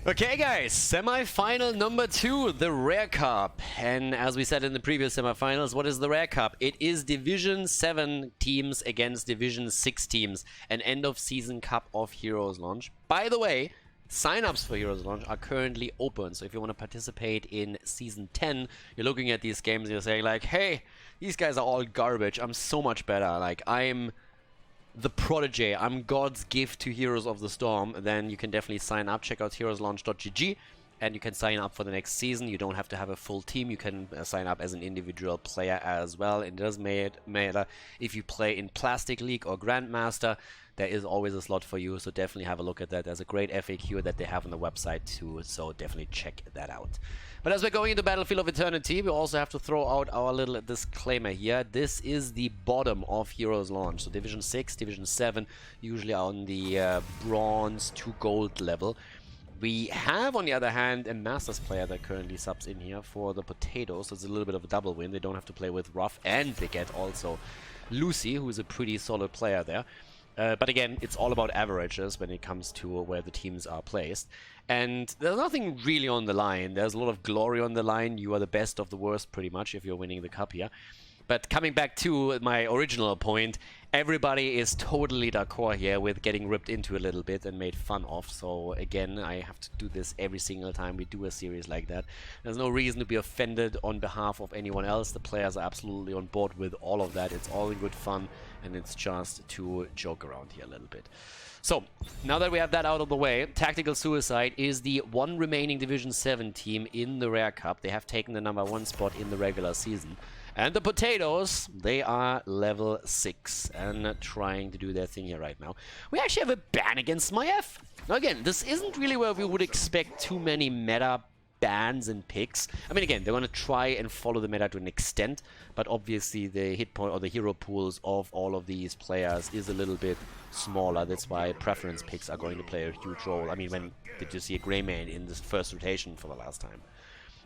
Okay guys, semi-final number 2, the Rare Cup. And as we said in the previous semi-finals, what is the Rare Cup? It is Division 7 teams against Division 6 teams. An end-of-season Cup of Heroes launch. By the way, sign-ups for Heroes launch are currently open. So if you want to participate in Season 10, you're looking at these games and you're saying like, hey, these guys are all garbage. I'm so much better. Like, I'm the prodigy, I'm God's gift to Heroes of the Storm. Then you can definitely sign up. Check out heroeslaunch.gg and you can sign up for the next season. You don't have to have a full team. You can sign up as an individual player as well. It doesn't matter if you play in Plastic League or Grandmaster. There is always a slot for you, so definitely have a look at that. There's a great FAQ that they have on the website too, so definitely check that out. But as we're going into Battlefield of Eternity, we also have to throw out our little disclaimer here. This is the bottom of Heroes launch. So Division 6, Division 7, usually on the bronze to gold level. We have, on the other hand, a Masters player that currently subs in here for the Potatoes. So it's a little bit of a double win. They don't have to play with Ruff, and they get also Lucy, who is a pretty solid player there. But again, it's all about averages when it comes to where the teams are placed. And there's nothing really on the line. There's a lot of glory on the line. You are the best of the worst, pretty much, if you're winning the cup here. But coming back to my original point, everybody is totally d'accord here with getting ripped into a little bit and made fun of. So again, I have to do this every single time we do a series like that. There's no reason to be offended on behalf of anyone else. The players are absolutely on board with all of that. It's all in good fun, and it's just to joke around here a little bit. So, now that we have that out of the way, Tactical Suicide is the one remaining Division 7 team in the Rare Cup. They have taken the #1 spot in the regular season. And the Potatoes, they are level 6 and trying to do their thing here right now. We actually have a ban against Maiev. Now again, this isn't really where we would expect too many meta bans and picks. I mean, again, they want to try and follow the meta to an extent, but obviously the hit point or the hero pools of all of these players is a little bit smaller. That's why preference picks are going to play a huge role. I mean, when did you see a Greymane in this first rotation for the last time?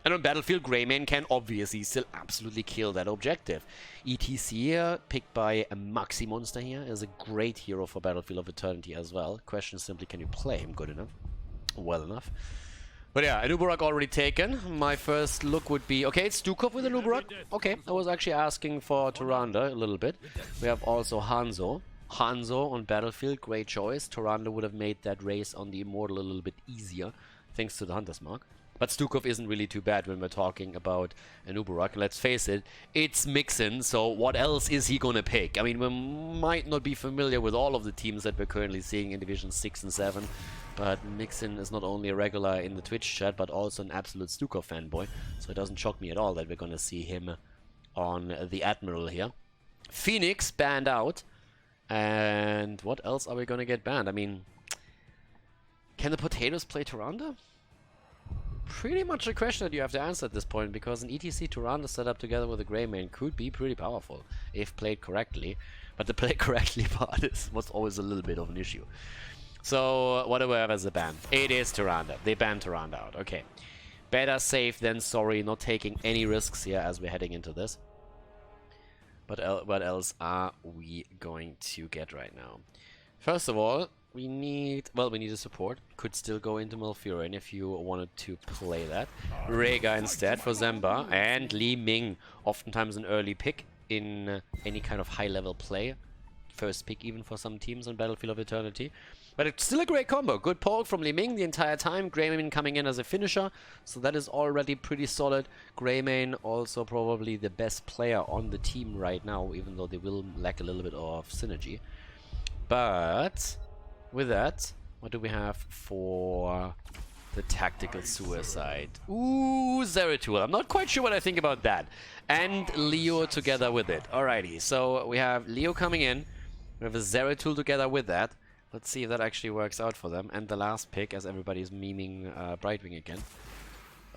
And on Battlefield, Greymane can obviously still absolutely kill that objective. ETC, picked by a Maxi Monster here, is a great hero for Battlefield of Eternity as well. Question is simply, can you play him good enough? Well enough. But yeah, Anubarak already taken. My first look would be, okay, it's Stukov with Anubarak. Okay, I was actually asking for Tyrande a little bit. We have also Hanzo. Hanzo on Battlefield, great choice. Tyrande would have made that race on the Immortal a little bit easier, thanks to the Hunter's Mark. But Stukov isn't really too bad when we're talking about Anubarak. Let's face it, it's Mixon, so what else is he gonna pick? I mean, we might not be familiar with all of the teams that we're currently seeing in Division 6 and 7, but Mixon is not only a regular in the Twitch chat, but also an absolute Stukov fanboy, so it doesn't shock me at all that we're gonna see him on the Admiral here. Phoenix banned out, and what else are we gonna get banned? I mean, can the Potatoes play Tyrande? Pretty much a question that you have to answer at this point, because an ETC Tyrande set up together with a Greymane could be pretty powerful if played correctly, but the play correctly part was always a little bit of an issue. So what do we have as a ban? It is Tyrande. They banned Tyrande out. Okay. Better safe than sorry. Not taking any risks here as we're heading into this. But what else are we going to get right now? First of all, we need a support. Could still go into Malfurion if you wanted to play that. Rhaegar instead for Zemba, and Li Ming, oftentimes an early pick in any kind of high-level play. First pick even for some teams on Battlefield of Eternity. But it's still a great combo. Good poke from Li Ming the entire time. Greymane coming in as a finisher, so that is already pretty solid. Greymane also probably the best player on the team right now, even though they will lack a little bit of synergy. But with that, what do we have for the Tactical Suicide? Ooh, Zeratul. I'm not quite sure what I think about that. And Leo together with it. Alrighty, so we have Leo coming in. We have a Zeratul together with that. Let's see if that actually works out for them. And the last pick, as everybody's memeing Brightwing again.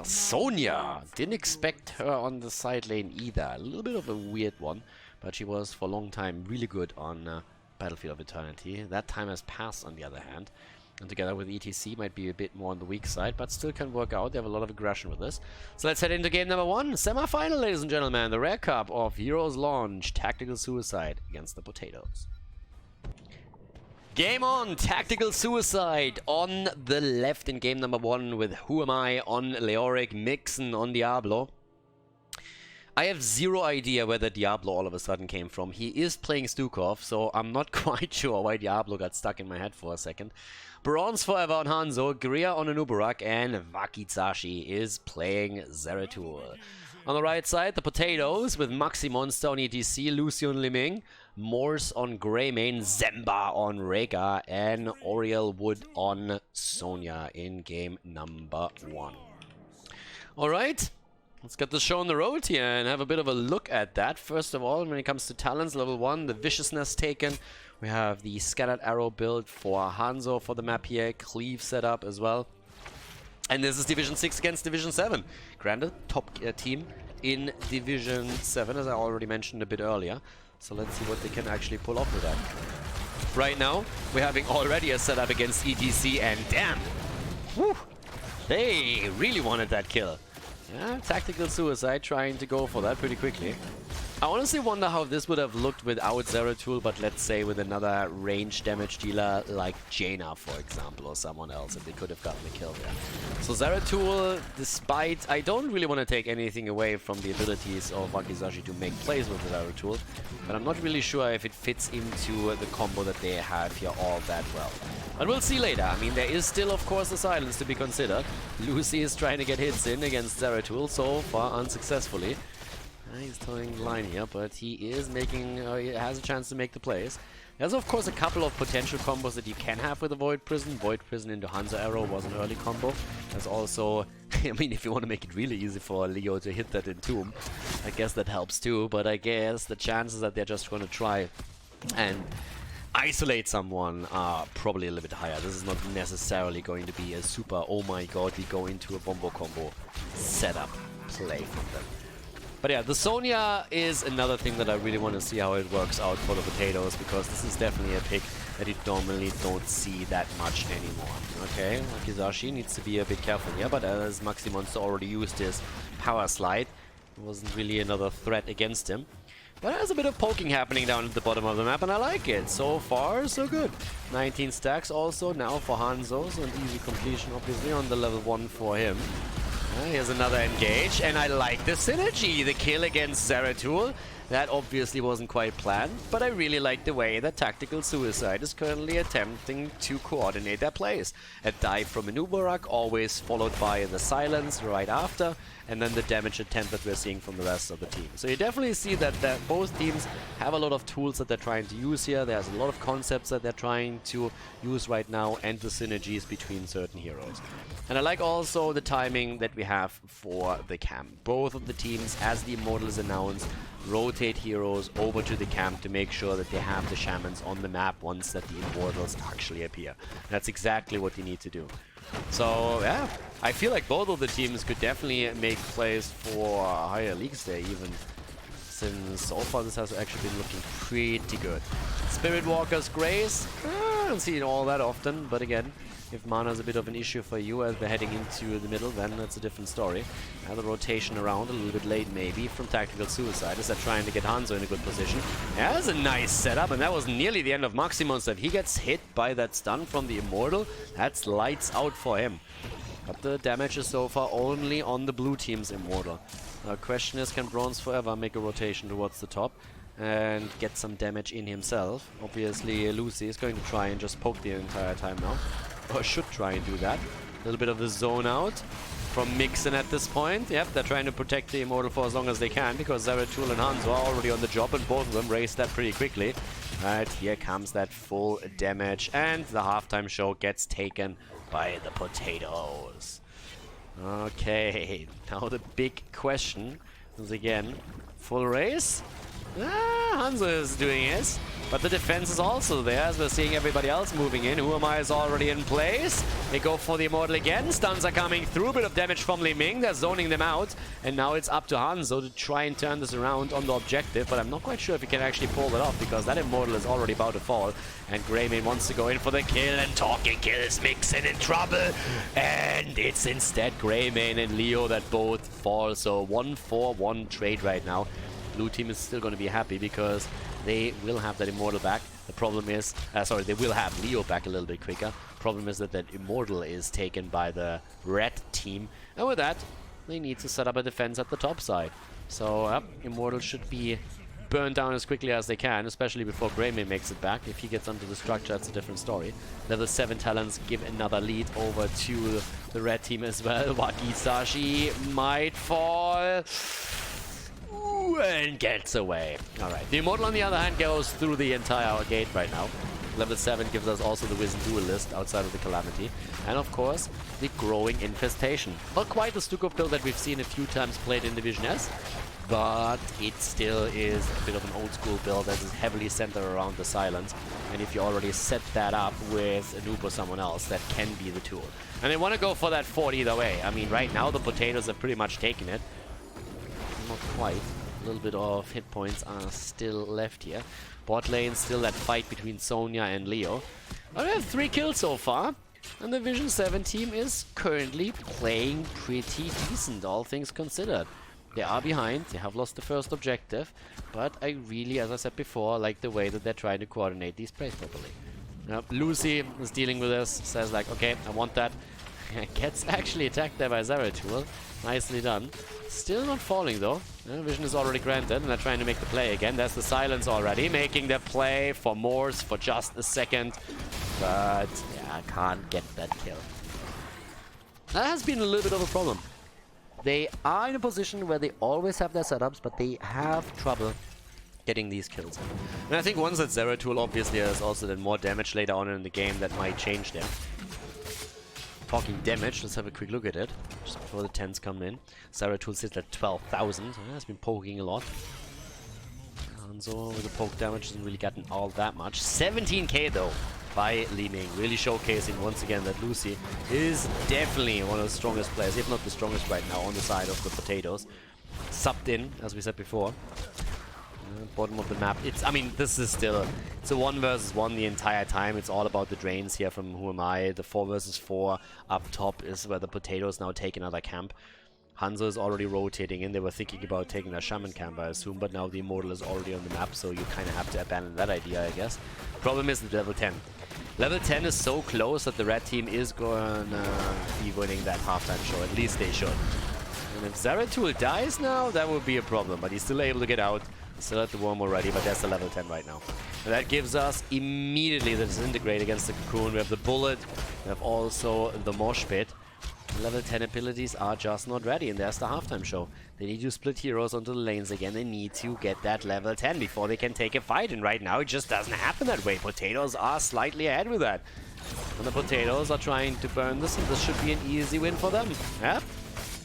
Sonya! Didn't expect her on the side lane either. A little bit of a weird one, but she was for a long time really good on Battlefield of Eternity. That time has passed, on the other hand, and together with ETC might be a bit more on the weak side, but still can work out. They have a lot of aggression with this. So let's head into game number 1, semi-final, ladies and gentlemen, the Rare Cup of Heroes Launch, Tactical Suicide against the Potatoes. Game on! Tactical Suicide on the left in game number 1 with Who Am I on Leoric, Mixon on Diablo. I have zero idea where the Diablo all of a sudden came from. He is playing Stukov, so I'm not quite sure why Diablo got stuck in my head for a second. Bronze Forever on Hanzo, Gria on Anubarak, and Wakizashi is playing Zeratul. On the right side, the Potatoes with Maxi Monster on ETC, Lucian Liming, Morse on Greymane, Zemba on Rega, and Oriel Wood on Sonya in game number 1. Alright, let's get the show on the road here and have a bit of a look at that. First of all, when it comes to talents, level 1, the Viciousness taken. We have the Scattered Arrow build for Hanzo for the map here, Cleave set up as well. And this is Division 6 against Division 7. Granted, top team in Division 7, as I already mentioned a bit earlier. So let's see what they can actually pull off with that. Right now, we're having already a setup against ETC, and damn! Whew, they really wanted that kill. Yeah, Tactical Suicide trying to go for that pretty quickly. I honestly wonder how this would have looked without Zeratul, but let's say with another range damage dealer like Jaina, for example, or someone else, if they could have gotten the kill there. So Zeratul, despite... I don't really want to take anything away from the abilities of Wakizashi to make plays with Zeratul, but I'm not really sure if it fits into the combo that they have here all that well. But we'll see later. I mean, there is still, of course, the silence to be considered. Lucy is trying to get hits in against Zeratul, so far unsuccessfully. He's towing the line here, but he is making, he has a chance to make the plays. There's of course a couple of potential combos that you can have with the Void Prison. Void Prison into Hanzo Arrow was an early combo. There's also, I mean, if you want to make it really easy for Leo to hit that in Tomb, I guess that helps too, but I guess the chances that they're just going to try and isolate someone are probably a little bit higher. This is not necessarily going to be a super, oh my god, we go into a Bombo combo setup play from them. But yeah, the Sonya is another thing that I really want to see how it works out for the Potatoes, because this is definitely a pick that you normally don't see that much anymore. Okay, Wakizashi needs to be a bit careful here, but as Maxi Monster already used his power slide, it wasn't really another threat against him. But there's a bit of poking happening down at the bottom of the map, and I like it. So far, so good. 19 stacks also now for Hanzo, so an easy completion obviously on the level 1 for him. Here's another engage, and I like the synergy. The kill against Zeratul, that obviously wasn't quite planned, but I really like the way that Tactical Suicide is currently attempting to coordinate their plays. A dive from Anubarak, always followed by the silence right after, and then the damage attempt that we're seeing from the rest of the team. So you definitely see that both teams have a lot of tools that they're trying to use here. There's a lot of concepts that they're trying to use right now, and the synergies between certain heroes. And I like also the timing that we have for the camp. Both of the teams, as the Immortal is announced, rotate heroes over to the camp to make sure that they have the shamans on the map once that the Immortals actually appear. That's exactly what you need to do. So yeah, I feel like both of the teams could definitely make plays for higher leagues there, even since so far this has actually been looking pretty good. Spirit Walker's Grace, I don't see it all that often, but again, if mana is a bit of an issue for you as we're heading into the middle, then that's a different story. Now the rotation around a little bit late maybe from Tactical Suicide as they're trying to get Hanzo in a good position. Yeah, that's a nice setup, and that was nearly the end of Maximonster. If he gets hit by that stun from the Immortal, that's lights out for him. But the damage is so far only on the blue team's Immortal. The question is, can Bronze Forever make a rotation towards the top and get some damage in himself? Obviously Lucy is going to try and just poke the entire time now. Or should try and do that. A little bit of the zone out from Mixon at this point. Yep, they're trying to protect the Immortal for as long as they can, because Zeratul and Hanzo are already on the job, and both of them raised that pretty quickly. Right, here comes that full damage, and the halftime show gets taken by the Potatoes. Okay, now the big question is again, full race? Hanzo is doing his, but the defense is also there as we're seeing everybody else moving in. Who Am I is already in place. They go for the Immortal again. Stuns are coming through. Bit of damage from Li Ming. They're zoning them out. And now it's up to Hanzo to try and turn this around on the objective. But I'm not quite sure if he can actually pull it off, because that Immortal is already about to fall. And Greymane wants to go in for the kill. And Talking Kills Mixon in trouble. And it's instead Greymane and Leo that both fall. So 1-4-1 trade right now. Blue team is still going to be happy because they will have that Immortal back. The problem is, sorry, they will have Leo back a little bit quicker. Problem is that that Immortal is taken by the red team. And with that, they need to set up a defense at the top side. So, Immortal should be burned down as quickly as they can, especially before Greymane makes it back. If he gets onto the structure, it's a different story. Level 7 talents give another lead over to the red team as well. Wakizashi might fall. Ooh, and gets away. Alright, the Immortal on the other hand goes through the entire gate right now. Level 7 gives us also the Wizened Duelist outside of the Calamity. And of course, the growing Infestation. Not quite the Stukov build that we've seen a few times played in Division S, but it still is a bit of an old school build that is heavily centered around the Silence. And if you already set that up with a noob or someone else, that can be the tool. And they want to go for that fort either way. I mean, right now the Potatoes have pretty much taken it. Not quite. A little bit of hit points are still left here. Bot lane, still that fight between Sonya and Leo. But we have 3 kills so far. And the Division 7 team is currently playing pretty decent, all things considered. They are behind, they have lost the first objective, but I really, as I said before, like the way that they're trying to coordinate these plays properly. Now, Lucy is dealing with this, says like, okay, I want that. Gets actually attacked there by Zeratul. Nicely done. Still not falling though. Vision is already granted, and they're trying to make the play again. There's the Silence already, making the play for Morse for just a second. But, yeah, can't get that kill. That has been a little bit of a problem. They are in a position where they always have their setups, but they have trouble getting these kills. And I think once that Zeratul obviously has also then more damage later on in the game, that might change them. Talking damage, let's have a quick look at it, just before the 10s come in. Zeratul sits at 12,000, has been poking a lot. Hanzo with the poke damage hasn't really gotten all that much. 17k though by Li Ming, really showcasing once again that Lucy is definitely one of the strongest players, if not the strongest right now, on the side of the Potatoes. Subbed in, as we said before. Bottom of the map. I mean, this is still, it's a 1 versus 1 the entire time. It's all about the drains here from Who Am I. The 4 versus 4 up top is where the Potatoes now take another camp. Hanzo is already rotating in. They were thinking about taking a Shaman camp, I assume, but now the Immortal is already on the map, so you kind of have to abandon that idea, I guess. Problem is the level 10. Level 10 is so close that the red team is going to be winning that halftime show. At least they should. And if Zeratul dies now, that would be a problem, but he's still able to get out. Still at the worm already, but that's the level 10 right now. And that gives us immediately the Disintegrate against the Cocoon. We have the Bullet, we have also the Mosh Pit. Level 10 abilities are just not ready, and there's the halftime show. They need to split heroes onto the lanes again. They need to get that level 10 before they can take a fight, and right now it just doesn't happen that way. Potatoes are slightly ahead with that. And the Potatoes are trying to burn this, and this should be an easy win for them. Yeah,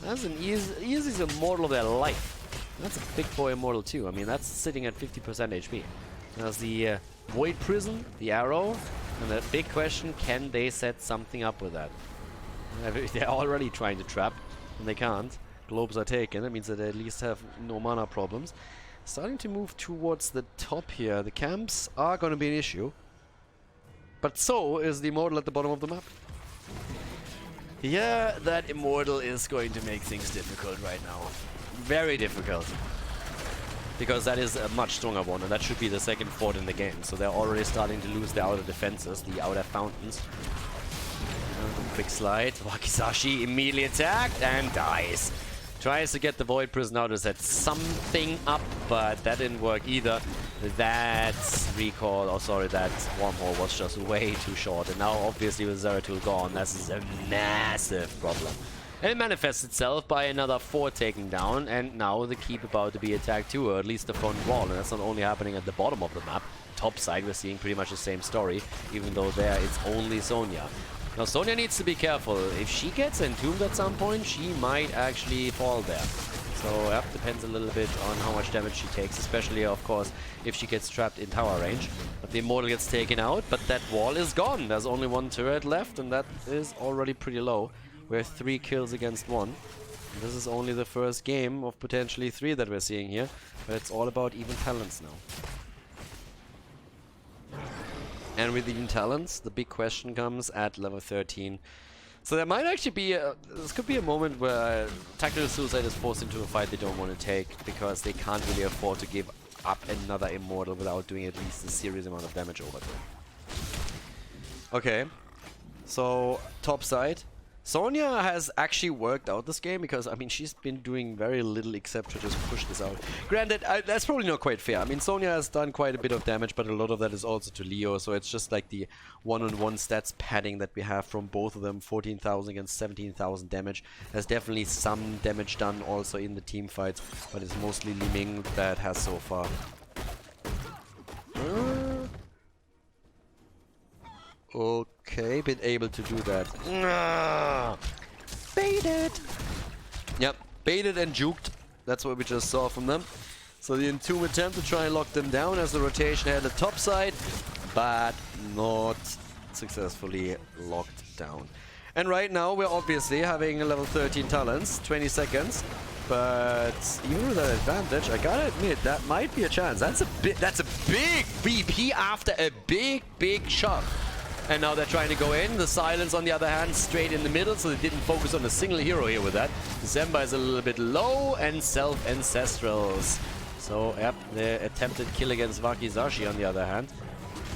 that's an easy Immortal of their life. That's a big boy Immortal too. I mean, that's sitting at 50% HP. There's the Void Prison, the Arrow, and the big question, can they set something up with that? They're already trying to trap, and they can't. Globes are taken, that means that they at least have no mana problems. Starting to move towards the top here. The camps are going to be an issue. But so is the Immortal at the bottom of the map. Yeah, that Immortal is going to make things difficult right now. Very difficult. Because that is a much stronger one, and that should be the second fort in the game. So they're already starting to lose the outer defenses, the outer fountains. Quick slide. Wakizashi immediately attacked and dies. Tries to get the Void Prison out to set something up, but that didn't work either. That recall, oh sorry, that wormhole was just way too short. And now obviously with Zeratul gone, this is a massive problem. And it manifests itself by another fort taken down, and now the keep about to be attacked too, or at least the front wall. And that's not only happening at the bottom of the map. Top side, we're seeing pretty much the same story, even though there it's only Sonya. Now Sonya needs to be careful. If she gets entombed at some point, she might actually fall there. So that depends a little bit on how much damage she takes, especially of course if she gets trapped in tower range. But the Immortal gets taken out, but that wall is gone. There's only one turret left, and that is already pretty low. We have 3 kills against 1. And this is only the first game of potentially 3 that we're seeing here, but it's all about even talents now. And with even talents, the big question comes at level 13. So there might actually be this could be a moment where Tactical Suicide is forced into a fight they don't want to take, because they can't really afford to give up another Immortal without doing at least a serious amount of damage over them. Okay, so top side. Sonya has actually worked out this game because, I mean, she's been doing very little except to just push this out. Granted, that's probably not quite fair. I mean, Sonya has done quite a bit of damage, but a lot of that is also to Leo, so it's just like the one-on-one stats padding that we have from both of them, 14,000 against 17,000 damage. There's definitely some damage done also in the team fights, but it's mostly Li Ming that has so far. Okay, been able to do that. Baited! Yep, baited and juked. That's what we just saw from them. So the Entomb attempt to try and lock them down as the rotation had the top side, but not successfully locked down. And right now we're obviously having a level 13 talents, 20 seconds. But even with that advantage, I gotta admit, that might be a chance. That's a big VP after a big shot. And now they're trying to go in. The Silence, on the other hand, straight in the middle, so they didn't focus on a single hero here with that. Zemba is a little bit low, and Self-Ancestrals. So, yep, the attempted kill against Wakizashi on the other hand.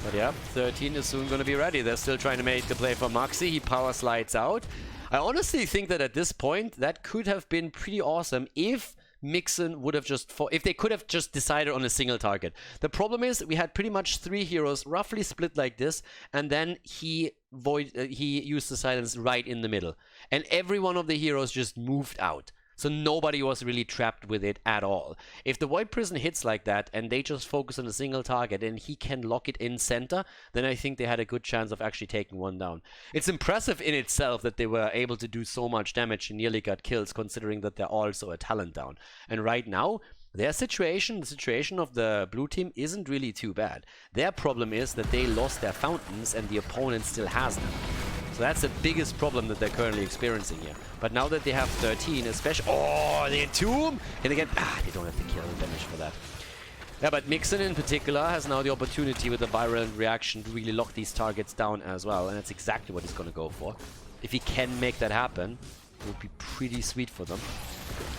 But yeah, 13 is soon going to be ready. They're still trying to make the play for Maxi. He power slides out. I honestly think that at this point, that could have been pretty awesome if Mixon would have if they could have just decided on a single target. The problem is we had pretty much 3 heroes roughly split like this, and then he used the Silence right in the middle. And every one of the heroes just moved out. So nobody was really trapped with it at all. If the Void Prison hits like that and they just focus on a single target and he can lock it in center, then I think they had a good chance of actually taking one down. It's impressive in itself that they were able to do so much damage and nearly got kills, considering that they're also a talent down. And right now, the situation of the blue team isn't really too bad. Their problem is that they lost their fountains and the opponent still has them. So that's the biggest problem that they're currently experiencing here. But now that they have 13, especially... Oh, the Entomb! And again, they don't have the kill damage for that. Yeah, but Mixon in particular has now the opportunity with the viral reaction to really lock these targets down as well. And that's exactly what he's going to go for. If he can make that happen, it would be pretty sweet for them.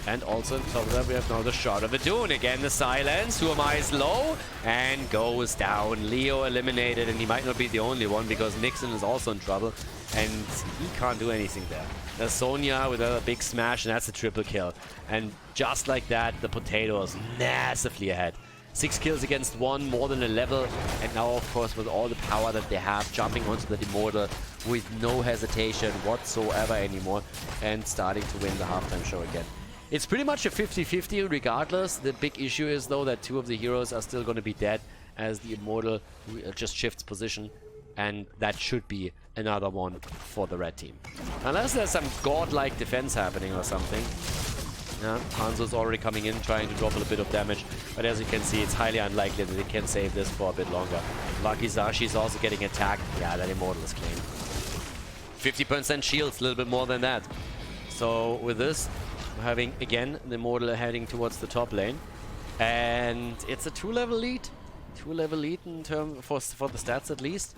And also on top of that, we have now the Shard of Adun. Again, the Silence. Huamai is low and goes down. Leo eliminated, and he might not be the only one because Mixon is also in trouble. And he can't do anything there. There's Sonya with a big smash, and that's a triple kill. And just like that, the Potato is massively ahead. 6 kills against 1, more than a level. And now, of course, with all the power that they have, jumping onto the Immortal with no hesitation whatsoever anymore. And starting to win the halftime show again. It's pretty much a 50-50 regardless. The big issue is, though, that 2 of the heroes are still going to be dead as the Immortal just shifts position. And that should be another one for the red team. Unless there's some godlike defense happening or something. Yeah, Hanzo's already coming in, trying to drop a little bit of damage. But as you can see, it's highly unlikely that they can save this for a bit longer. Wakizashi is also getting attacked. Yeah, that Immortal is clean. 50% shields, a little bit more than that. So with this, we're having, again, the Immortal heading towards the top lane. And it's a 2-level lead. 2-level lead in term for the stats at least.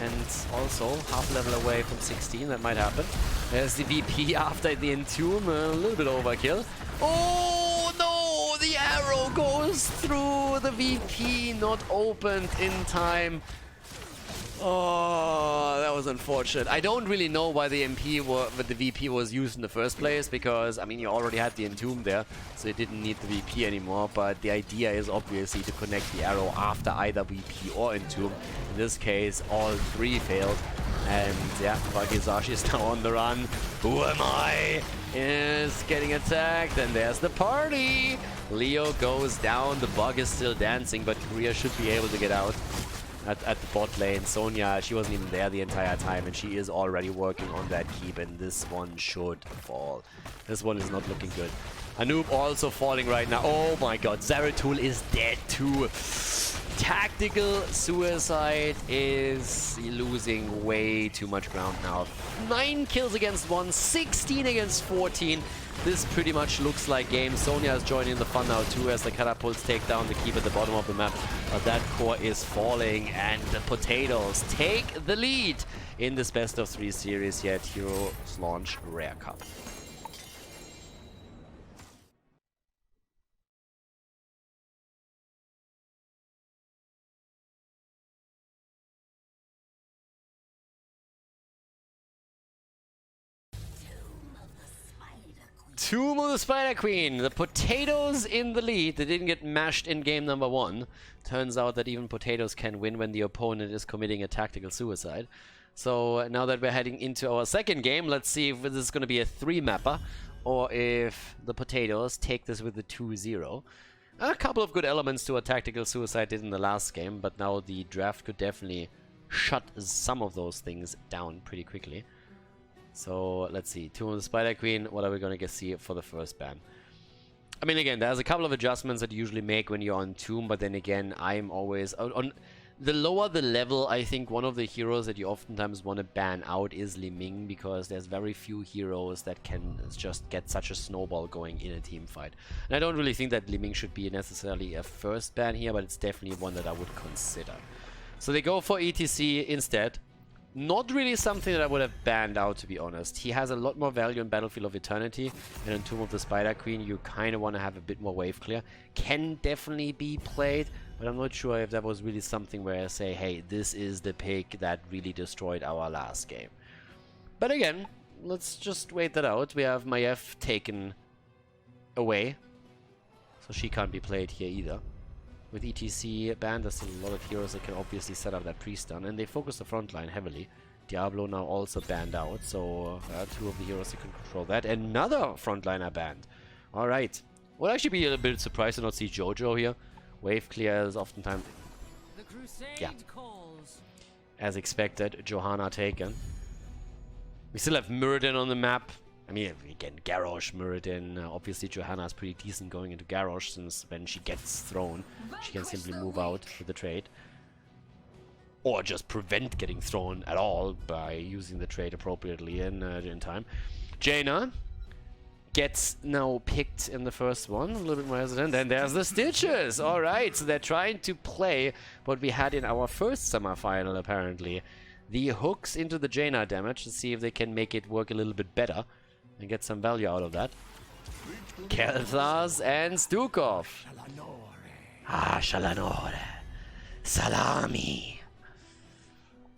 And also half level away from 16, that might happen. There's the VP after the Entomb, a little bit overkill. Oh no, the arrow goes through the VP, not opened in time. Oh, that was unfortunate. I don't really know why the VP was used in the first place, because, I mean, you already had the Entomb there, so you didn't need the VP anymore, but the idea is obviously to connect the arrow after either VP or Entomb. In this case, all 3 failed, and yeah, Wakizashi is now on the run. Who am I? Is getting attacked, and there's the party! Leo goes down, the bug is still dancing, but Korea should be able to get out. At the bot lane, Sonya, she wasn't even there the entire time, and she is already working on that keep, and this one should fall. This one is not looking good. Anoop also falling right now. Oh my god, Zeratul is dead too. Tactical Suicide is losing way too much ground now. 9 kills against 1, 16 against 14. This pretty much looks like game. Sonya is joining the fun now too as the catapults take down the keep at the bottom of the map. But that core is falling, and the Potatoes take the lead in this best of 3 series here at Heroes Launch Rare Cup. Tomb of the Spider Queen. The potatoes in the lead. They didn't get mashed in game number 1. Turns out that even potatoes can win when the opponent is committing a tactical suicide. So now that we're heading into our second game, let's see if this is going to be a 3-mapper or if the potatoes take this with the 2-0. A couple of good elements to a tactical suicide did in the last game, but now the draft could definitely shut some of those things down pretty quickly. So let's see, Tomb of the Spider Queen, what are we going to see for the first ban? I mean, again, there's a couple of adjustments that you usually make when you're on Tomb, but then again, I'm always... on the lower the level, I think one of the heroes that you oftentimes want to ban out is Li Ming, because there's very few heroes that can just get such a snowball going in a team fight. And I don't really think that Li Ming should be necessarily a first ban here, but it's definitely one that I would consider. So they go for ETC instead. Not really something that I would have banned out, to be honest. He has a lot more value in Battlefield of Eternity, and in Tomb of the Spider Queen you kind of want to have a bit more wave clear. Can definitely be played, but I'm not sure if that was really something where I say, hey, this is the pick that really destroyed our last game. But again, let's just wait that out. We have Maiev taken away, so she can't be played here either. With ETC banned, there's a lot of heroes that can obviously set up that pre-stun, and they focus the front line heavily. Diablo now also banned out, so 2 of the heroes that can control that. Another frontliner banned. Alright. Would actually be a little bit surprised to not see Jojo here. Wave clear is oftentimes... yeah. As expected, Johanna taken. We still have Muradin on the map. I mean, again, Garrosh, Muradin, obviously Johanna is pretty decent going into Garrosh, since when she gets thrown, she can simply move out with the trade. Or just prevent getting thrown at all by using the trade appropriately in time. Jaina gets now picked in the first one, a little bit more hesitant, and there's the Stitches! Alright, so they're trying to play what we had in our first semifinal, apparently. The hooks into the Jaina damage to see if they can make it work a little bit better and get some value out of that. Kel'Thas and Stukov. Ah, Shalanore. Salami.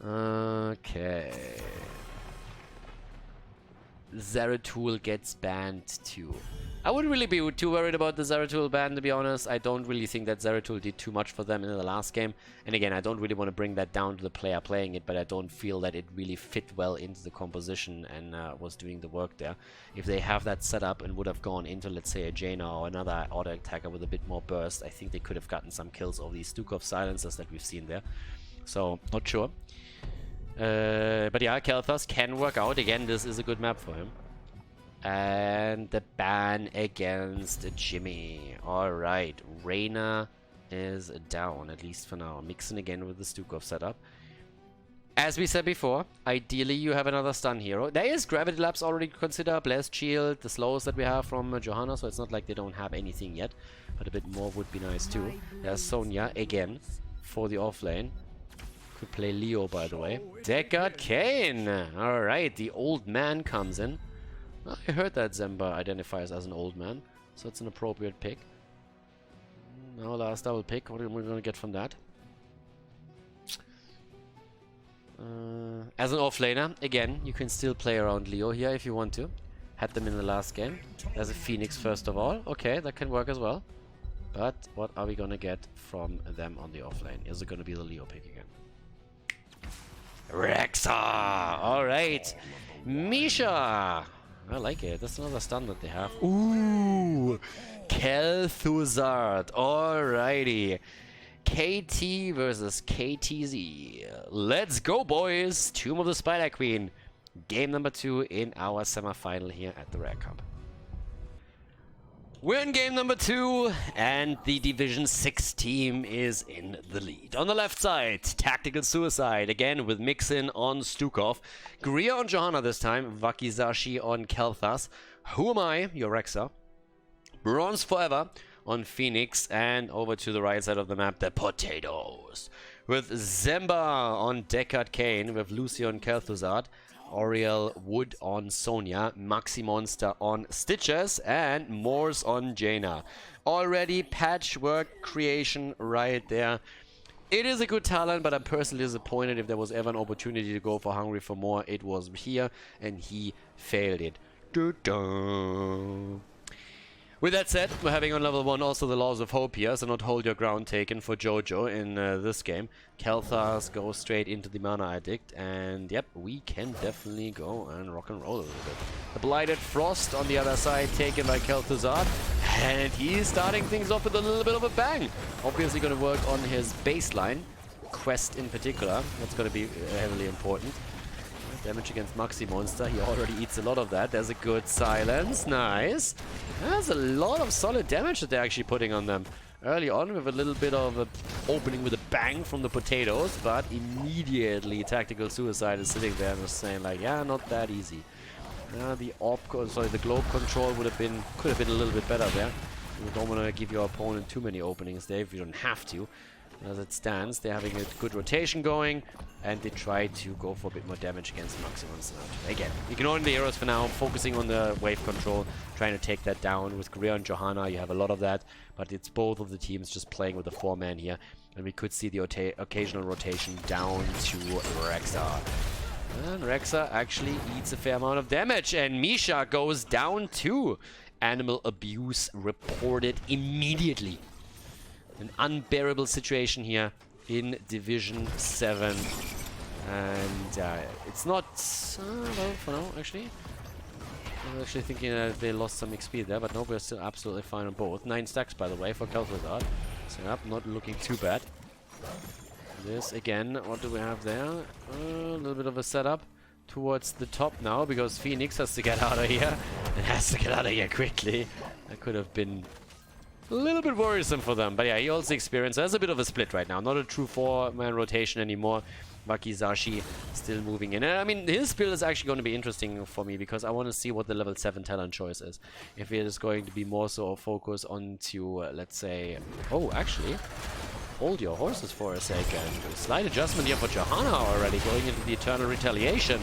Okay. Zeratul gets banned too. I wouldn't really be too worried about the Zeratul ban, to be honest. I don't really think that Zeratul did too much for them in the last game. And again, I don't really want to bring that down to the player playing it, but I don't feel that it really fit well into the composition and was doing the work there. If they have that set up and would have gone into, let's say, a Jaina or another auto attacker with a bit more burst, I think they could have gotten some kills of these Stukov silencers that we've seen there. So, not sure. But yeah, Kel'Thas can work out. Again, this is a good map for him. And the ban against Jimmy. Alright, Reyna is down, at least for now. Mixing again with the Stukov setup. As we said before, ideally you have another stun hero. There is Gravity Lapse already to consider, Blessed Shield, the slows that we have from Johanna, so it's not like they don't have anything yet. But a bit more would be nice too. There's Sonya again for the offlane. Could play Leo, by the way. Deckard Cain! Alright, the old man comes in. I heard that Zemba identifies as an old man, so it's an appropriate pick. Now last double pick, what are we going to get from that? As an offlaner, again, you can still play around Leo here if you want to. Had them in the last game. There's a Phoenix first of all. Okay, that can work as well. But what are we going to get from them on the offlane? Is it going to be the Leo pick again? Rexa! Alright! Misha! I like it. That's another stun that they have. Ooh! Kel'Thuzad. Alrighty. KT versus KTZ. Let's go, boys! Tomb of the Spider Queen. Game number 2 in our semifinal here at the Rare Cup. We're in game number 2, and the Division 6 team is in the lead. On the left side, Tactical Suicide, again with Mixin on Stukov. Greer on Johanna this time, Wakizashi on Kel'Thas. Who am I? Your Rexa. Bronze Forever on Phoenix, and over to the right side of the map, the Potatoes. With Zemba on Deckard Cain, with Lucy on Kel'Thuzad. Oriel Wood on Sonya, Maxi Monster on Stitches, and Morse on Jaina. Already patchwork creation right there. It is a good talent, but I'm personally disappointed. If there was ever an opportunity to go for Hungry for More, it was here, and he failed it With that said, we're having on level 1 also the Laws of Hope here, so not hold your ground taken for Jojo in this game. Khaldor goes straight into the Mana Addict, and yep, we can definitely go and rock and roll a little bit. The Blighted Frost on the other side taken by Khaldor, and he's starting things off with a little bit of a bang. Obviously going to work on his baseline quest in particular. That's going to be heavily important. Damage against Maxi Monster. He already eats a lot of that. There's a good silence. Nice. There's a lot of solid damage that they're actually putting on them. Early on, we have a little bit of an opening with a bang from the potatoes, but immediately Tactical Suicide is sitting there and is saying like, yeah, not that easy. The globe control could have been a little bit better there. You don't want to give your opponent too many openings there if you don't have to. As it stands, they're having a good rotation going, and they try to go for a bit more damage against Maximums. Again, ignoring the heroes for now, focusing on the wave control, trying to take that down. With Korea and Johanna, you have a lot of that, but it's both of the teams just playing with a 4-man here, and we could see the occasional rotation down to Rexa. And Rexa actually eats a fair amount of damage, and Misha goes down too. Animal abuse reported immediately. An unbearable situation here in Division 7. And it's not... well, for now, actually. I was actually thinking that they lost some XP there, but no, we're still absolutely fine on both. 9 stacks, by the way, for Khaldor. So, yep, not looking too bad. This, again, what do we have there? A little bit of a setup towards the top now, because Phoenix has to get out of here. And has to get out of here quickly. That could have been a little bit worrisome for them, but yeah, he also experienced. There's a bit of a split right now. Not a true 4-man rotation anymore. Wakizashi still moving in. And I mean, his build is actually going to be interesting for me because I want to see what the level 7 talent choice is. If it is going to be more so a focus onto, let's say... Oh, actually, hold your horses for a second. A slight adjustment here for Johanna already, going into the Eternal Retaliation.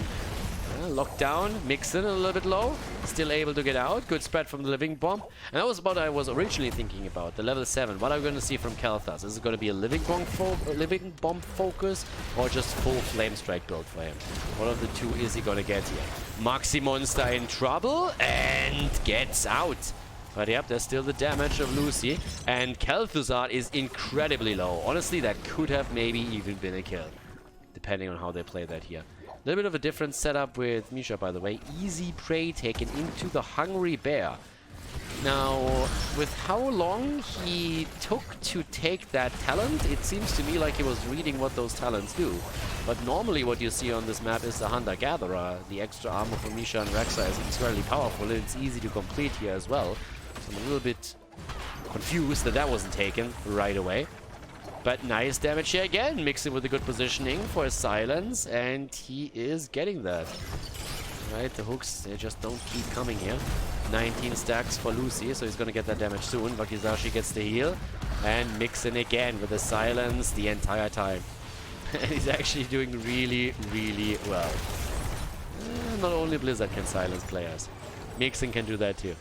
Locked down, Mixon a little bit low, still able to get out. Good spread from the Living Bomb. And that was what I was originally thinking about, the level 7. What are we going to see from Khaldor? Is it going to be a Living Bomb focus or just full Flame Strike build for him? What of the two is he going to get here? Maxi Monster in trouble and gets out. But yep, there's still the damage of Lucy. And Khaldor is incredibly low. Honestly, that could have maybe even been a kill, depending on how they play that here. A little bit of a different setup with Misha, by the way. Easy prey taken into the Hungry Bear. Now, with how long he took to take that talent, it seems to me like he was reading what those talents do. But normally what you see on this map is the Hunter-Gatherer. The extra armor for Misha and Rexa is extremely powerful, and it's easy to complete here as well. So I'm a little bit confused that that wasn't taken right away. But nice damage here again, mixing with a good positioning for his silence, and he is getting that. Right, the hooks, they just don't keep coming here. 19 stacks for Lucy, so he's gonna get that damage soon. Wakizashi gets the heal, and mixing again with the silence the entire time. And he's actually doing really, really well. Not only Blizzard can silence players, Mixing can do that too.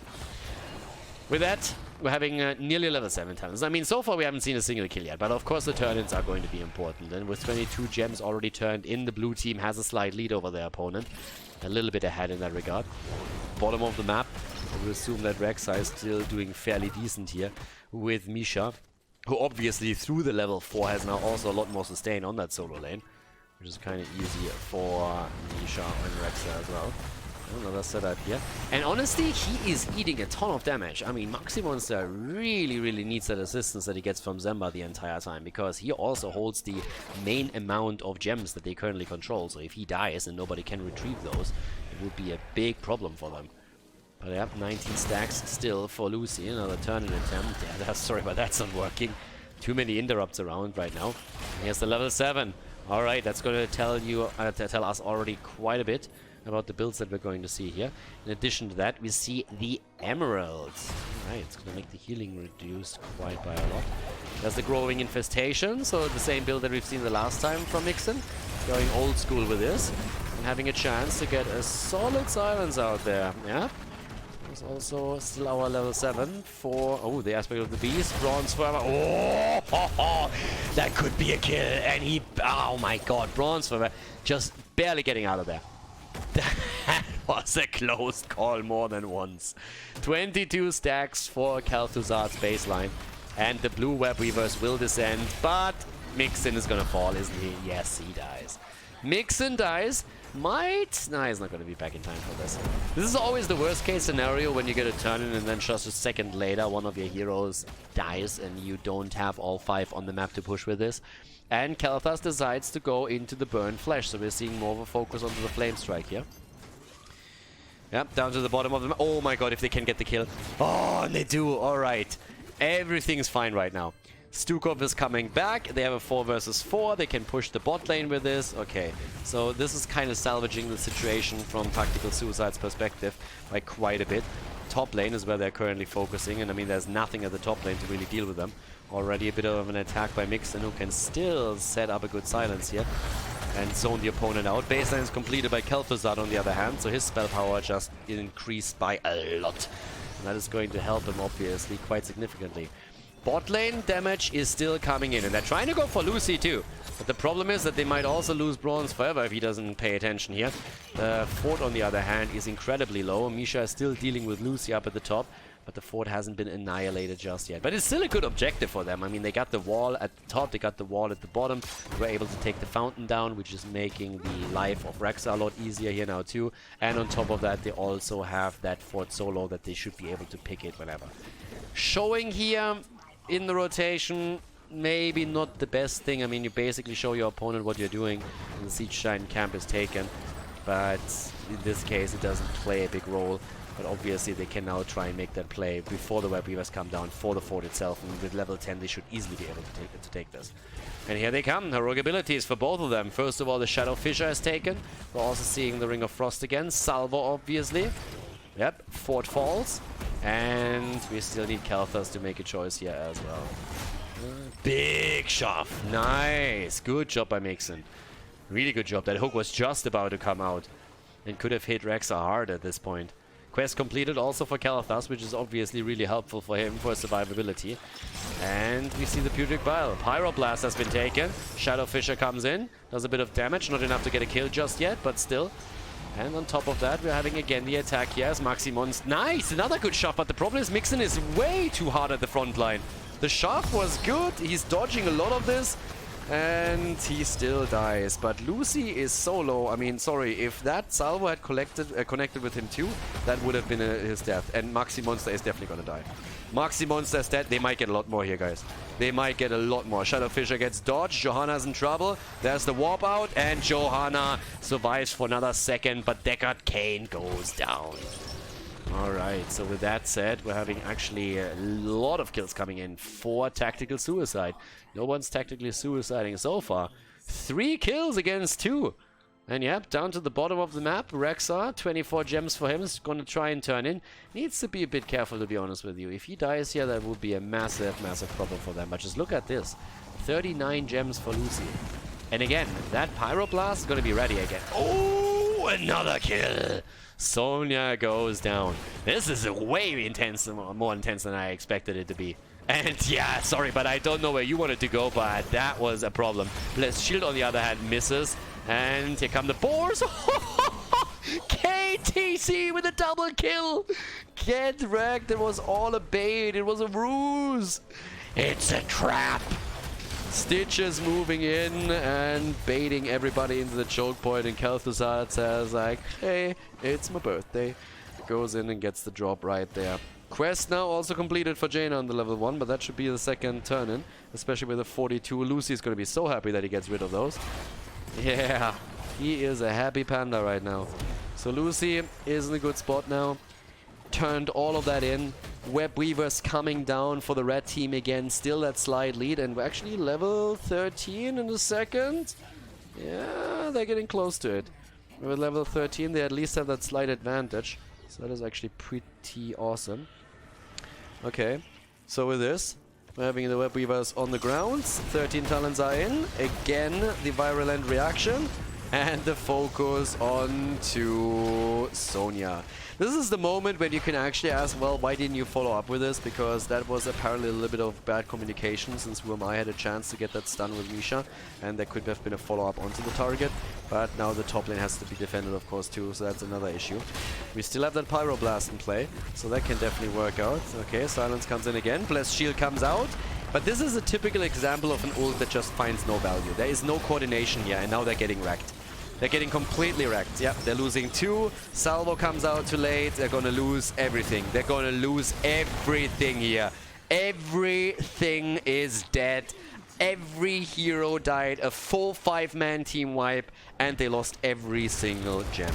With that, we're having nearly level 7 talents. I mean, so far we haven't seen a single kill yet, but of course the turn-ins are going to be important. And with 22 gems already turned in, the blue team has a slight lead over their opponent. A little bit ahead in that regard. Bottom of the map, we assume that Rexa is still doing fairly decent here with Misha, who obviously through the level 4 has now also a lot more sustain on that solo lane, which is kind of easier for Misha and Rexa as well. Another setup here. And honestly, he is eating a ton of damage. I mean, Maxi Monster really, really needs that assistance that he gets from Zemba the entire time, because he also holds the main amount of gems that they currently control. So if he dies and nobody can retrieve those, it would be a big problem for them. But yeah, 19 stacks still for Lucy. Another turn-in attempt. Yeah, sorry, but that's not working. Too many interrupts around right now. Here's the level 7. Alright, that's going to tell us already quite a bit about the builds that we're going to see here. In addition to that, we see the emeralds. Alright, it's going to make the healing reduced quite by a lot. There's the growing infestation, so the same build that we've seen the last time from Mixon. Going old school with this, and having a chance to get a solid silence out there. Yeah. There's also still our level 7 for, oh, the aspect of the beast, Bronze Fervor. Oh, that could be a kill, and he, oh my god, Bronze Fervor just barely getting out of there. That was a close call more than once. 22 stacks for Khaldor's baseline. And the blue web weavers will descend, but Mixon is gonna fall, isn't he? Yes, he dies. Mixon dies. Nah, he's not gonna be back in time for this. This is always the worst case scenario when you get a turn in and then just a second later one of your heroes dies and you don't have all 5 on the map to push with this. And Khaldor decides to go into the burn flash, so we're seeing more of a focus onto the flame strike here. Yep, down to the bottom of the map. Oh my god, if they can get the kill. Oh, and they do. Alright. Everything's fine right now. Stukov is coming back. They have a 4 versus 4. They can push the bot lane with this. Okay, so this is kind of salvaging the situation from Tactical Suicide's perspective by quite a bit. Top lane is where they're currently focusing, and I mean there's nothing at the top lane to really deal with them. Already a bit of an attack by Mixon, who can still set up a good silence here and zone the opponent out. Baseline is completed by Khaldor on the other hand, so his spell power just increased by a lot. And that is going to help him, obviously, quite significantly. Bot lane damage is still coming in, and they're trying to go for Lucy too. But the problem is that they might also lose Bronze forever if he doesn't pay attention here. Fort, on the other hand, is incredibly low. Misha is still dealing with Lucy up at the top, but the fort hasn't been annihilated just yet. But it's still a good objective for them. I mean, they got the wall at the top, they got the wall at the bottom. They were able to take the fountain down, which is making the life of Rexa a lot easier here now too. And on top of that, they also have that fort so low that they should be able to pick it whenever. Showing here in the rotation, maybe not the best thing. I mean, you basically show your opponent what you're doing when the Siege Giant camp is taken. But in this case, it doesn't play a big role. But obviously, they can now try and make that play before the web weavers come down for the fort itself. And with level 10, they should easily be able to take this. And here they come. Heroic abilities for both of them. First of all, the Shadow Fissure is taken. We're also seeing the Ring of Frost again. Salvo, obviously. Yep, fort falls. And we still need Khaldor to make a choice here as well. Big shove. Nice. Good job by Mixon. Really good job. That hook was just about to come out and could have hit Rexa hard at this point. Quest completed also for Khaldor, which is obviously really helpful for him for survivability. And we see the Putrid Bile. Pyroblast has been taken. Shadow Fissure comes in. Does a bit of damage. Not enough to get a kill just yet, but still. And on top of that, we're having again the attack here as Maximon's. Nice! Another good shot, but the problem is Mixon is way too hard at the front line. The shot was good. He's dodging a lot of this. And he still dies. But Lucy is so low. I mean, sorry, if that salvo had connected with him too, that would have been his death. And Maxi Monster is definitely gonna die. Maxi Monster is dead. They might get a lot more here, guys. They might get a lot more. Shadow Fissure gets dodged. Johanna's in trouble. There's the warp out. And Johanna survives for another second. But Deckard Cain goes down. Alright, so with that said, we're having actually a lot of kills coming in for Tactical Suicide. No one's tactically suiciding so far. 3 kills against 2. And yep, down to the bottom of the map, Rexa, 24 gems for him, is going to try and turn in. Needs to be a bit careful, to be honest with you. If he dies here, that would be a massive, massive problem for them. But just look at this. 39 gems for Lucy. And again, that Pyroblast is going to be ready again. Oh, another kill! Sonya goes down. This is way intense, more intense than I expected it to be. And yeah, sorry, but I don't know where you wanted to go, but that was a problem. Blessed Shield, on the other hand, misses. And here come the boars. KTC with a double kill. Get wrecked. It was all a bait. It was a ruse. It's a trap. Stitch is moving in and baiting everybody into the choke point, and Khaldor says like, hey, it's my birthday. Goes in and gets the drop right there. Quest now also completed for Jaina on the level 1, but that should be the second turn in, especially with a 42. Lucy's going to be so happy that he gets rid of those. Yeah, he is a happy panda right now. So Lucy is in a good spot now. Turned all of that in. Web Weavers coming down for the red team again. Still that slight lead, and we're actually level 13 in a second. Yeah, they're getting close to it. With level 13, they at least have that slight advantage. So that is actually pretty awesome. Okay, so with this, we're having the Web Weavers on the ground. 13 talents are in. Again, the Virulent reaction. And the focus on to Sonya. This is the moment when you can actually ask, well, why didn't you follow up with this? Because that was apparently a little bit of bad communication, since WMI had a chance to get that stun with Misha, and there could have been a follow-up onto the target. But now the top lane has to be defended, of course, too, so that's another issue. We still have that Pyro Blast in play, so that can definitely work out. Okay, Silence comes in again, Blessed Shield comes out. But this is a typical example of an ult that just finds no value. There is no coordination here, and now they're getting wrecked. They're getting completely wrecked. Yep, they're losing 2. Salvo comes out too late. They're gonna lose everything. They're gonna lose everything here. Everything is dead. Every hero died. A full 5-man team wipe, and they lost every single gem.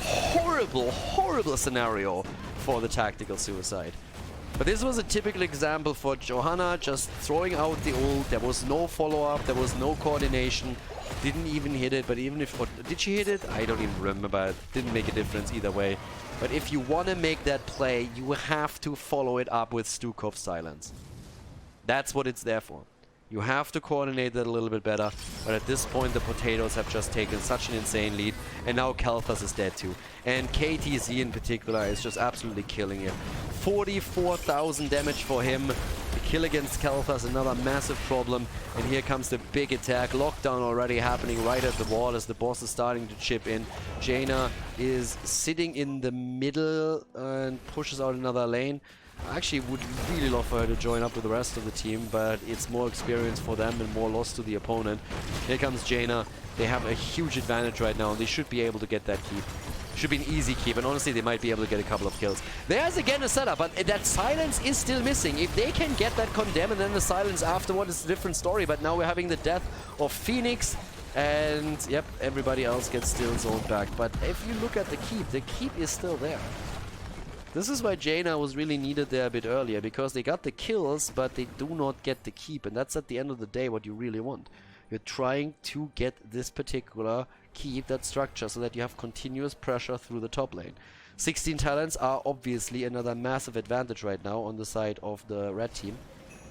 Horrible, horrible scenario for the tactical suicide. But this was a typical example for Johanna just throwing out the ult. There was no follow-up. There was no coordination. Didn't even hit it, but even if... did she hit it? I don't even remember. It didn't make a difference either way. But if you want to make that play, you have to follow it up with Stukov's Silence. That's what it's there for. You have to coordinate that a little bit better. But at this point, the Potatoes have just taken such an insane lead. And now Kalthas is dead too. And KTZ in particular is just absolutely killing it. 44,000 damage for him. The kill against Kalthas, another massive problem. And here comes the big attack. Lockdown already happening right at the wall as the boss is starting to chip in. Jaina is sitting in the middle and pushes out another lane. I actually would really love for her to join up with the rest of the team, but it's more experience for them and more loss to the opponent. Here comes Jaina. They have a huge advantage right now, and they should be able to get that keep. Should be an easy keep, and honestly, they might be able to get a couple of kills. There's again a setup, but that Silence is still missing. If they can get that Condemn and then the Silence afterward, it's a different story, but now we're having the death of Phoenix, and yep, everybody else gets still zoned back. But if you look at the keep is still there. This is why Jaina was really needed there a bit earlier, because they got the kills, but they do not get the keep, and that's at the end of the day what you really want. You're trying to get this particular keep, that structure, so that you have continuous pressure through the top lane. 16 talents are obviously another massive advantage right now on the side of the red team,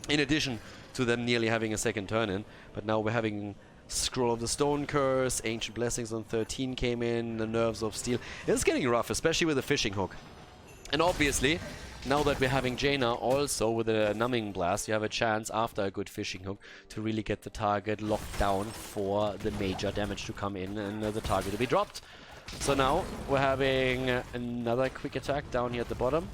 in addition to them nearly having a second turn in, but now we're having Scroll of the Stone Curse, Ancient Blessings on 13 came in, the Nerves of Steel. It's getting rough, especially with the Fishing Hook. And obviously, now that we're having Jaina also with a Numbing Blast, you have a chance after a good Fishing Hook to really get the target locked down for the major damage to come in and the target to be dropped. So now we're having another quick attack down here at the bottom.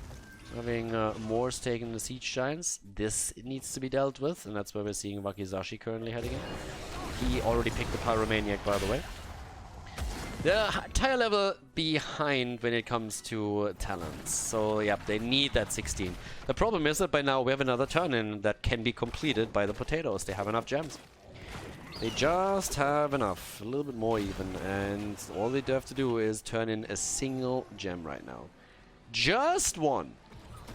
Having Morse taking the Siege Giants. This needs to be dealt with, and that's where we're seeing Wakizashi currently heading in. He already picked the Pyromaniac, by the way. They're entire level behind when it comes to talents. So, yep, they need that 16. The problem is that by now we have another turn-in that can be completed by the Potatoes. They have enough gems. They just have enough. A little bit more even. And all they have to do is turn in a single gem right now. Just one.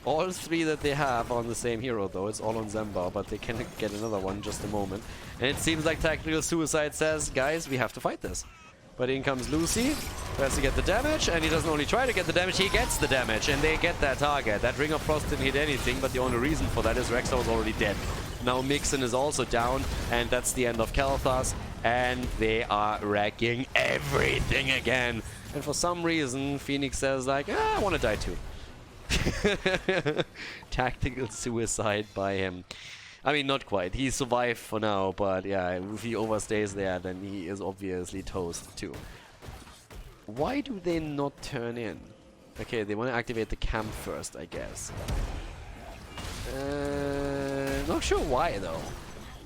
All 3 that they have on the same hero, though. It's all on Zembar, but they can get another one in just a moment. And it seems like Tactical Suicide says, guys, we have to fight this. But in comes Lucy, tries to get the damage, and he doesn't only try to get the damage, he gets the damage, and they get that target. That Ring of Frost didn't hit anything, but the only reason for that is Rexar was already dead. Now Mixon is also down, and that's the end of Kalthas, and they are wrecking everything again. And for some reason, Phoenix says like, I want to die too. Tactical suicide by him. I mean, not quite. He survived for now, but yeah, if he overstays there, then he is obviously toast too. Why do they not turn in? Okay, they want to activate the camp first, I guess. Not sure why, though.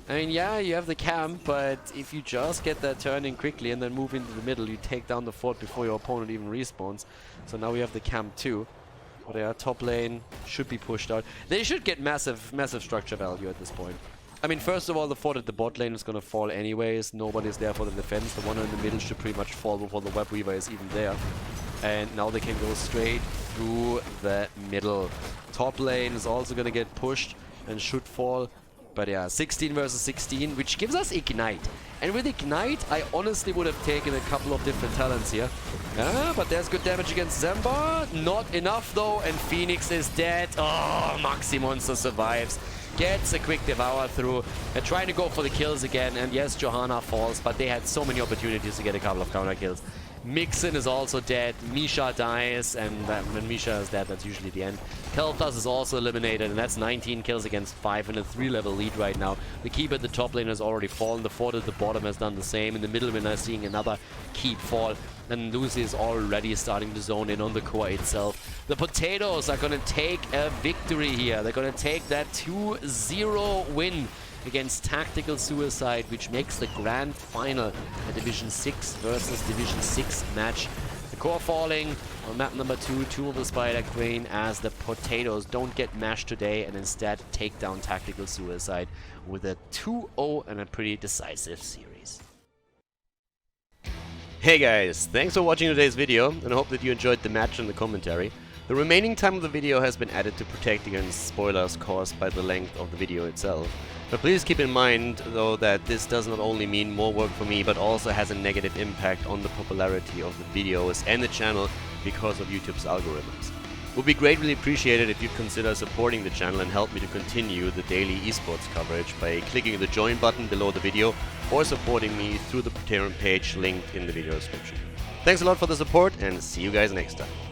I mean, yeah, you have the camp, but if you just get that turn in quickly and then move into the middle, you take down the fort before your opponent even respawns. So now we have the camp too. But yeah, top lane should be pushed out. They should get massive structure value at this point. I mean, first of all, the fort at the bot lane is going to fall anyways. Nobody's there for the defense. The one in the middle should pretty much fall before the Web Weaver is even there. And now they can go straight through the middle. Top lane is also going to get pushed and should fall. But yeah, 16 versus 16, which gives us Ignite. And with Ignite, I honestly would have taken a couple of different talents here. Yeah, but there's good damage against Zembar. Not enough though, and Phoenix is dead. Oh, Maxi Monster survives. Gets a quick devour through. They're trying to go for the kills again, and yes, Johanna falls, but they had so many opportunities to get a couple of counter kills. Mixin is also dead. Misha dies, and when Misha is dead, that's usually the end. Khaldor is also eliminated, and that's 19 kills against 5 and a 3-level lead right now. The keep at the top lane has already fallen. The fort at the bottom has done the same. In the middle, we're now seeing another keep fall. And Lucy is already starting to zone in on the core itself. The Potatoes are going to take a victory here. They're going to take that 2-0 win against Tactical Suicide, which makes the grand final a Division 6 versus Division 6 match. The core falling on map number 2, Tomb of the Spider Queen, as the Potatoes don't get mashed today and instead take down Tactical Suicide with a 2-0 and a pretty decisive series. Hey guys, thanks for watching today's video, and I hope that you enjoyed the match and the commentary. The remaining time of the video has been added to protect against spoilers caused by the length of the video itself. But please keep in mind, though, that this does not only mean more work for me, but also has a negative impact on the popularity of the videos and the channel because of YouTube's algorithms. It would be greatly appreciated if you'd consider supporting the channel and help me to continue the daily esports coverage by clicking the join button below the video or supporting me through the Patreon page linked in the video description. Thanks a lot for the support, and see you guys next time.